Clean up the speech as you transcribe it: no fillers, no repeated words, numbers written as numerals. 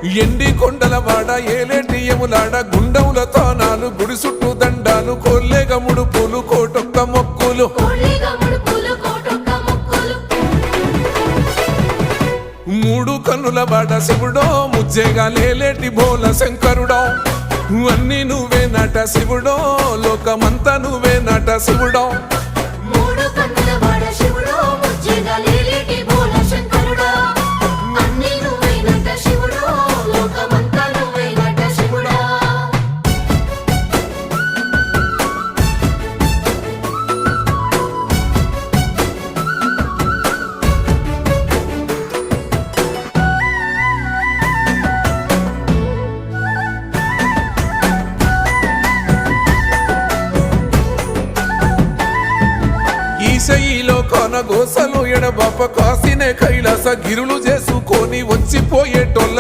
ఎండి కొండల వాడ ఏలేటియములాడ గుండముల తానాలు గుడి చుట్టూ దండాలు కోల్లేగ ముడుపులు కోటొక్క మొక్కులు మూడు కన్నుల వాడ శివుడో ముజ్జేగా లేలేటి బోల శంకరుడో అన్ని నువ్వే నట శివుడో లోకమంతా నువ్వే నట శివుడో ఈశయిలో కొనగోసలు ఎడబాప కాసినే కైలాస గిరులు చేసుకొని వచ్చిపోయేటోళ్ళ